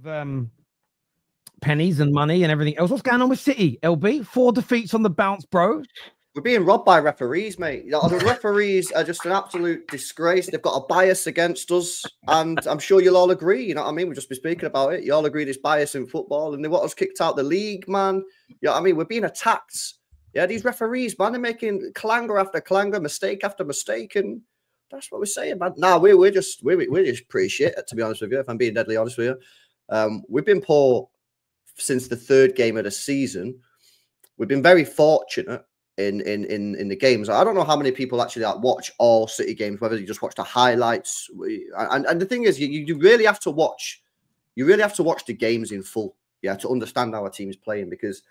of pennies and money and everything else. What's going on with City, LB? 4 defeats on the bounce, bro. We're being robbed by referees, mate. You know, the referees are just an absolute disgrace. They've got a bias against us, and I'm sure you'll all agree. You know what I mean? We'll just be speaking about it. You all agree there's bias in football, and they want us kicked out the league, man. You know what I mean? We're being attacked. Yeah, these referees, man, they're making clanger after clanger, mistake after mistake, and that's what we're saying, man. Nah, we're just pretty shit, to be honest with you. If I'm being deadly honest with you, we've been poor since the 3rd game of the season. We've been very fortunate in the games. I don't know how many people actually watch all City games, whether you just watch the highlights. And the thing is, you really have to watch. You really have to watch the games in full, yeah, to understand how our team is playing. Because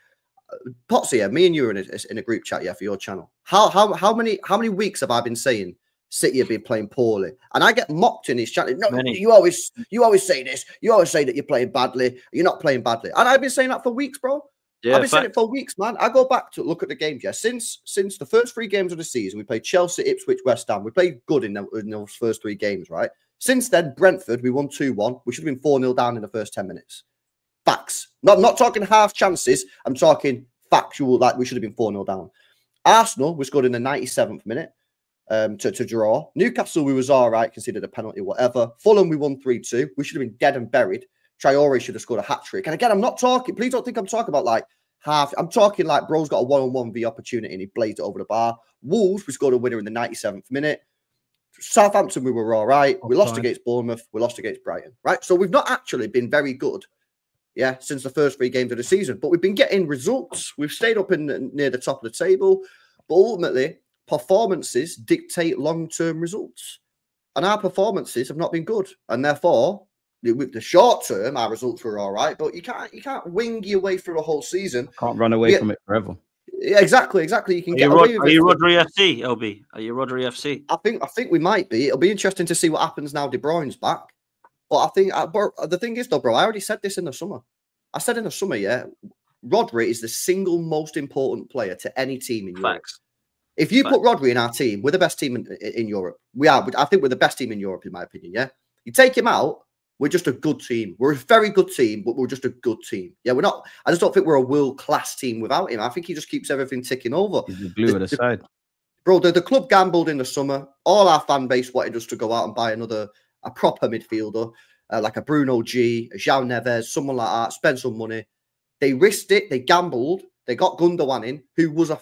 Potsy, yeah, me and you are in a group chat, yeah, for your channel. How many weeks have I been saying City have been playing poorly, and I get mocked in his channel? No, you always say this. You always say that you're playing badly. You're not playing badly, and I've been saying that for weeks, bro. Yeah, I've been saying it for weeks, man. I go back to look at the games, yeah. Since the first 3 games of the season, we played Chelsea, Ipswich, West Ham. We played good in those first 3 games, right? Since then, Brentford, we won 2-1. We should have been 4-0 down in the first 10 minutes. Facts. Not talking half chances. I'm talking factual, like we should have been 4-0 down. Arsenal was scored in the 97th minute to draw. Newcastle, we was all right, considered a penalty, whatever. Fulham, we won 3-2. We should have been dead and buried. Traore should have scored a hat-trick. And again, I'm not talking, please don't think I'm talking about like half. I'm talking like bro's got a 1-on-1 opportunity and he blazed it over the bar. Wolves, we scored a winner in the 97th minute. Southampton, we were all right. We lost against Bournemouth. We lost against Brighton, right? So we've not actually been very good, yeah, since the first 3 games of the season. But we've been getting results. We've stayed up near the top of the table. But ultimately, performances dictate long-term results. And our performances have not been good. And therefore, with the short term, our results were all right. But you can't wing your way through a whole season. Can't run away from it forever. Yeah, exactly. You can get away with it. Are you Rodri FC, LB? Are you Rodri FC? I think we might be. It'll be interesting to see what happens now De Bruyne's back. But I think the thing is, though, bro, I already said this in the summer. I said in the summer, yeah, Rodri is the single most important player to any team in Europe. If you put Rodri in our team, we're the best team in Europe. We are. I think we're the best team in Europe, in my opinion, yeah? You take him out, we're just a good team. We're a very good team, but we're just a good team. Yeah, we're not. I just don't think we're a world-class team without him. I think he just keeps everything ticking over. He's the glue at the side. Bro, the club gambled in the summer. All our fan base wanted us to go out and buy a proper midfielder, like a Bruno G, a João Neves, someone like that, spend some money. They risked it. They gambled. They got Gundogan in, who was a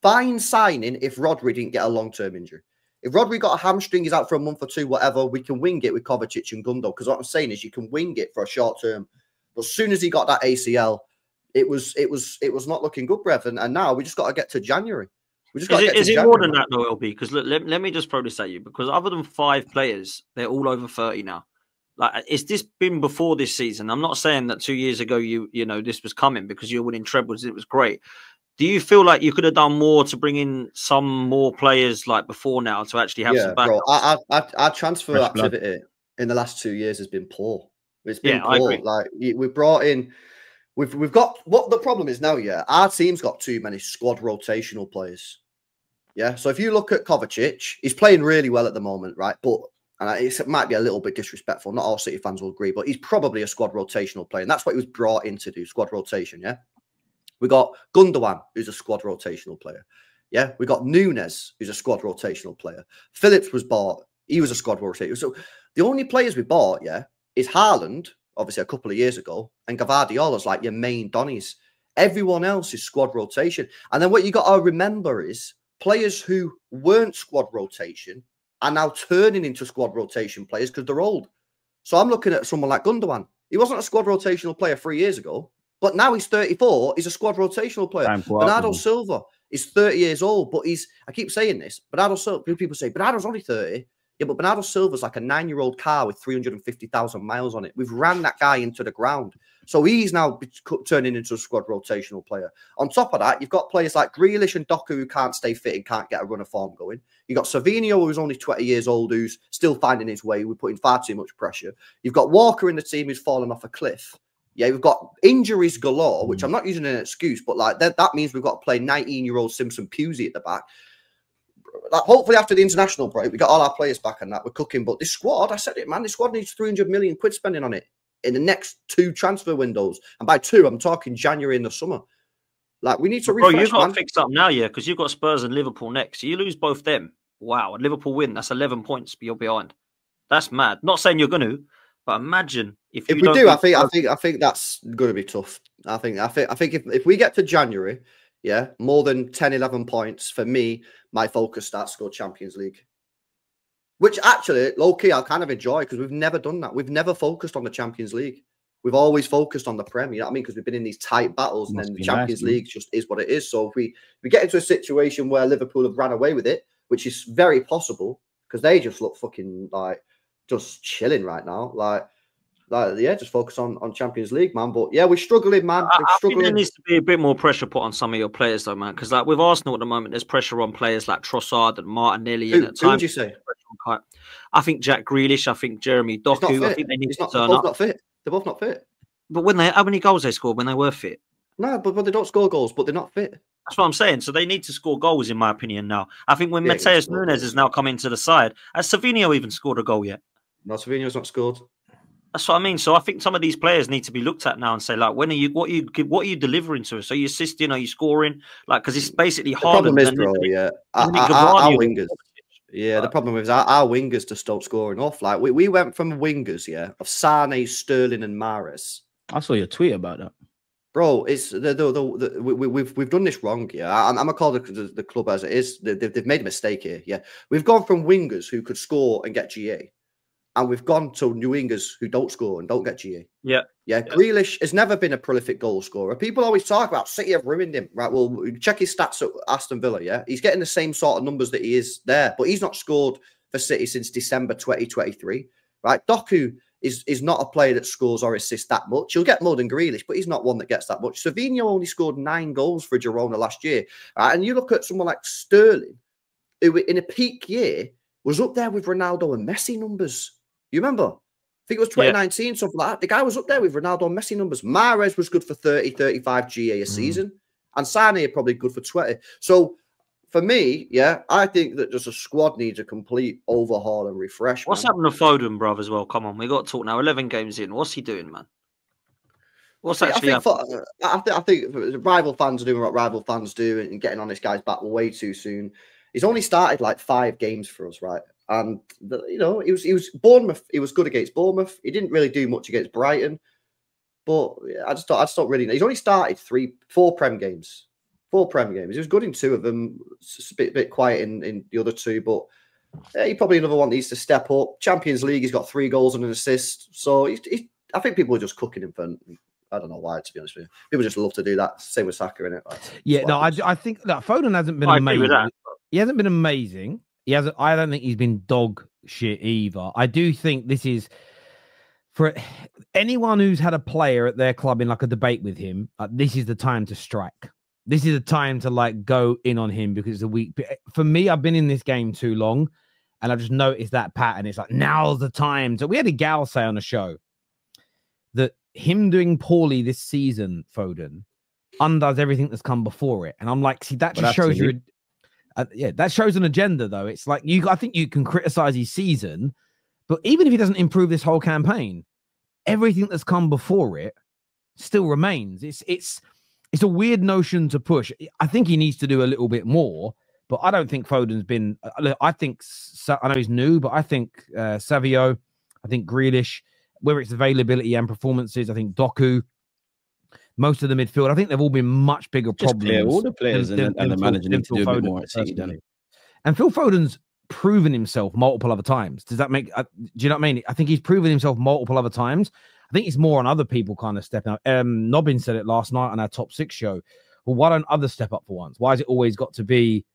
fine signing if Rodri didn't get a long-term injury. If Rodri got a hamstring, he's out for a month or 2, whatever, we can wing it with Kovacic and Gundo. Because what I'm saying is you can wing it for a short term. But as soon as he got that ACL, it was not looking good, Brev. And now we just got to get to January. We just got to get to January. Is it more than that, though, LB? Because let me just throw this at you. Because other than 5 players, they're all over 30 now. Like, is this been before this season? I'm not saying that 2 years ago you know this was coming because you're winning trebles. It was great. Do you feel like you could have done more to bring in some more players like before now to actually have some backup? Bro, our transfer activity in the last 2 years has been poor. It's been poor. I agree. Like we brought in, we've got what the problem is now. Yeah, our team's got too many squad rotational players. Yeah, so if you look at Kovacic, he's playing really well at the moment, right? But it might be a little bit disrespectful. Not all City fans will agree, but he's probably a squad rotational player, and that's what he was brought in to do, squad rotation. Yeah. We got Gundogan, who's a squad rotational player. Yeah, we got Nunes, who's a squad rotational player. Phillips was bought. He was a squad rotational. So the only players we bought, yeah, is Haaland, obviously a couple of years ago, and Gvardiola's like your main Donnies. Everyone else is squad rotation. And then what you got to remember is players who weren't squad rotation are now turning into squad rotation players because they're old. So I'm looking at someone like Gundogan. He wasn't a squad rotational player 3 years ago. But now he's 34. He's a squad rotational player. Bernardo Silva is 30 years old, but I keep saying this, Bernardo Silva, people say, Bernardo's only 30. Yeah, but Bernardo Silva's like a 9-year-old car with 350,000 miles on it. We've ran that guy into the ground. So he's now turning into a squad rotational player. On top of that, you've got players like Grealish and Doku who can't stay fit and can't get a run of form going. You've got Savinho, who's only 20 years old, who's still finding his way. We're putting far too much pressure. You've got Walker in the team who's fallen off a cliff. Yeah, we've got injuries galore, which I'm not using an excuse, but like that means we've got to play 19-year-old Simpson Pusey at the back. Like, hopefully after the international break, we got all our players back and that we're cooking. But this squad, I said it, man, this squad needs 300 million quid spending on it. in the next 2 transfer windows. And by 2, I'm talking January in the summer. Like, we need to refresh, you've got man. to fix up now, yeah, because you've got Spurs and Liverpool next. You lose both them. Wow, and Liverpool win. That's 11 points, but you're behind. That's mad. Not saying you're going to, but imagine if we do. I think that's going to be tough. I think if we get to January, yeah, more than 10, 11 points for me, my focus starts to go Champions League. Which actually, low key, I kind of enjoy because we've never done that. We've never focused on the Champions League. We've always focused on the Prem, you know what I mean? Because we've been in these tight battles, and then the Champions League just is what it is. So if we get into a situation where Liverpool have ran away with it, which is very possible, because they just look fucking like just chilling right now. Like yeah, just focus on Champions League, man. But yeah, we're struggling, man. I think there needs to be a bit more pressure put on some of your players, though, man. Because like with Arsenal at the moment, there's pressure on players like Trossard and Martinelli. Who would you say? I think Jack Grealish. I think Jeremy Doku. I think they need to turn up. Not fit. They're both not fit. But how many goals they scored when they were fit? No, but they don't score goals, but they're not fit. That's what I'm saying. So they need to score goals, in my opinion. Now, I think when Mateus Nunes has now come into the side, has Savinho even scored a goal yet? No, Savinho's not scored. That's what I mean. So I think some of these players need to be looked at now and say, like, what are you delivering to us? Are you assisting? Are you scoring? Like, because it's basically harder. The problem is, bro, yeah, our wingers. Yeah, the problem is our wingers just don't score enough. Like we went from wingers, yeah, of Sane, Sterling, and Mahrez. I saw your tweet about that, bro. It's we've done this wrong. Yeah, I'm gonna call the club as it is. They've made a mistake here. Yeah, we've gone from wingers who could score and get GA, and we've gone to new wingers who don't score and don't get GA. Yeah. Grealish has never been a prolific goal scorer. People always talk about City have ruined him. Right, well, check his stats at Aston Villa, yeah? He's getting the same sort of numbers that he is there, but he's not scored for City since December 2023, right? Doku is not a player that scores or assists that much. He'll get more than Grealish, but he's not one that gets that much. Savinho only scored 9 goals for Girona last year, right? And you look at someone like Sterling, who in a peak year was up there with Ronaldo and Messi numbers. You remember? I think it was 2019, something like that. The guy was up there with Ronaldo and Messi numbers. Mahrez was good for 30, 35 GA a season. And Sane are probably good for 20. So, for me, yeah, I think that just a squad needs a complete overhaul and refresh. What's happened to Foden, bruv, as well? Come on, we got to talk now. 11 games in. What's he doing, man? What's actually happening? I think rival fans are doing what rival fans do and getting on this guy's back way too soon. He's only started like 5 games for us, right? And you know, he was Bournemouth. He was good against Bournemouth. He didn't really do much against Brighton, but I just don't really know. He's only started 4 Prem games. 4 Prem games. He was good in 2 of them. A bit quiet in the other 2, but he probably another one needs to step up. Champions League, he's got 3 goals and an assist. So I think people are just cooking him for. I don't know why, to be honest with you. People just love to do that. Same with Saka, innit? I think that Foden hasn't been amazing. He hasn't been amazing. I don't think he's been dog shit either. I do think this is for anyone who's had a player at their club in like a debate with him. This is the time to strike. This is the time to like go in on him because it's a week. For me, I've been in this game too long, and I've just noticed that pattern. It's like now's the time. So we had a gal say on the show that him doing poorly this season, Foden, undoes everything that's come before it. And I'm like, see, that just shows you. That shows an agenda, though. It's like I think you can criticize his season, but even if he doesn't improve this whole campaign, everything that's come before it still remains. It's a weird notion to push. I think he needs to do a little bit more, but I don't think Foden's been. I think I know he's new, but I think Savio, I think Grealish, whether it's availability and performances, I think Doku. Most of the midfield, I think they've all been much bigger problems. All the players and the manager need to do a bit more at City, don't they? And Phil Foden's proven himself multiple other times. Does that make? Do you know what I mean? I think he's proven himself multiple other times. I think it's more on other people kind of stepping up. Nobbin said it last night on our Top 6 show. Well, why don't others step up for once? Why has it always got to be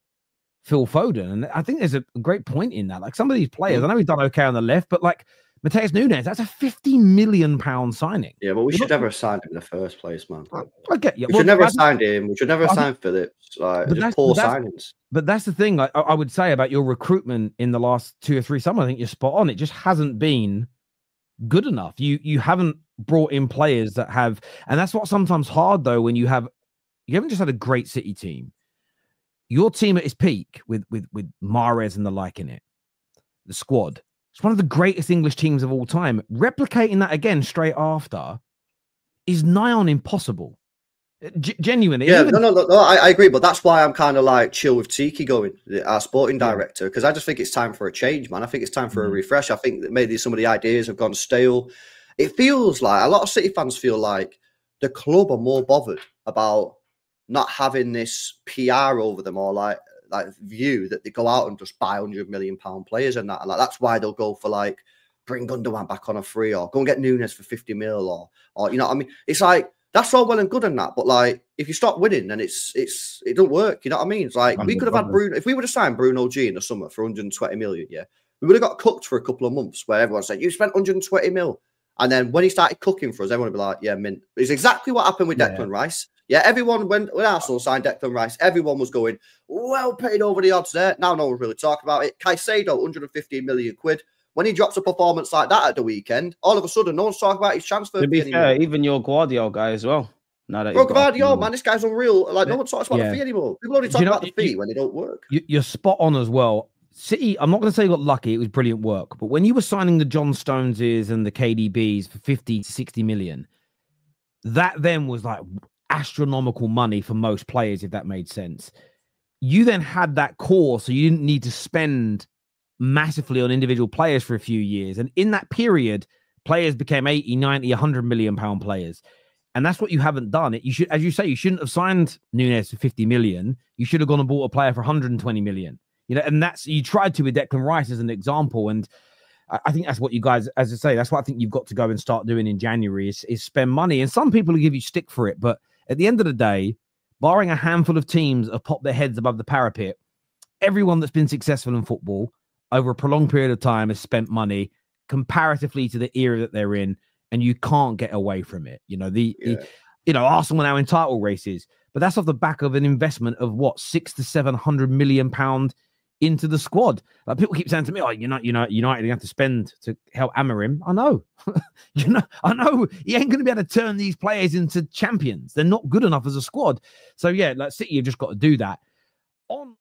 Phil Foden? And I think there's a great point in that. Like some of these players, I know he's done okay on the left, but like Mateus Nunes, that's a £50 million signing. Yeah, but we should never have signed him in the first place, man. I get you. We should never have signed him. We should never have signed Phillips. Just poor signings. But that's the thing I would say about your recruitment in the last 2 or 3 summers. I think you're spot on. It just hasn't been good enough. You haven't brought in players that have, and that's what's sometimes hard though when you haven't just had a great City team. Your team at its peak with Mahrez and the like in it, the squad. It's one of the greatest English teams of all time. Replicating that again straight after is nigh on impossible. Genuinely. Yeah, no, I agree, but that's why I'm kind of like chill with Tiki going, our sporting director, because I just think it's time for a change, man. I think it's time for a refresh. I think that maybe some of the ideas have gone stale. It feels like a lot of City fans feel like the club are more bothered about not having this PR over them, or like view that they go out and just buy £100 million players and that. And like, that's why they'll go for like bring Gundogan back on a free, or go and get Nunes for 50 mil, or you know what I mean? It's like, that's all well and good and that, but like if you stop winning, then it don't work. You know what I mean? It's like we could have had Bruno, if we would have signed Bruno G in the summer for 120 million, yeah, we would have got cooked for a couple of months where everyone said, you spent 120 mil. And then when he started cooking for us, everyone would be like, yeah, mint. It's exactly what happened with Declan Rice. Yeah, everyone, when Arsenal signed Declan Rice, everyone was going, well paid over the odds there. Now no one's really talking about it. Caicedo, 115 million quid. When he drops a performance like that at the weekend, all of a sudden, no one's talking about his transfer. To be fair, even your Guardiola guy as well. Now that Guardiola, man, this guy's unreal. Like, no one talks about the fee anymore. People only talk about the fee when they don't work. You're spot on as well. City, I'm not going to say you got lucky. It was brilliant work. But when you were signing the John Stoneses and the KDBs for 50 to 60 million, that then was like astronomical money for most players, if that made sense. You then had that core, so you didn't need to spend massively on individual players for a few years. And in that period, players became 80, 90, 100 million pound players. And that's what you haven't done. You should, as you say, you shouldn't have signed Nunes for 50 million. You should have gone and bought a player for 120 million. You know, and that's, you tried to with Declan Rice as an example. And I think that's what you guys, as I say, that's what I think you've got to go and start doing in January is spend money. And some people will give you stick for it. But at the end of the day, barring a handful of teams that have popped their heads above the parapet, everyone that's been successful in football over a prolonged period of time has spent money comparatively to the era that they're in, and you can't get away from it. You know, Arsenal are now in title races, but that's off the back of an investment of what, £600 to £700 million into the squad. Like, people keep saying to me, "Oh, United, you have to spend to help Amorim." I know, I know he ain't going to be able to turn these players into champions. They're not good enough as a squad. So yeah, like City have just got to do that. On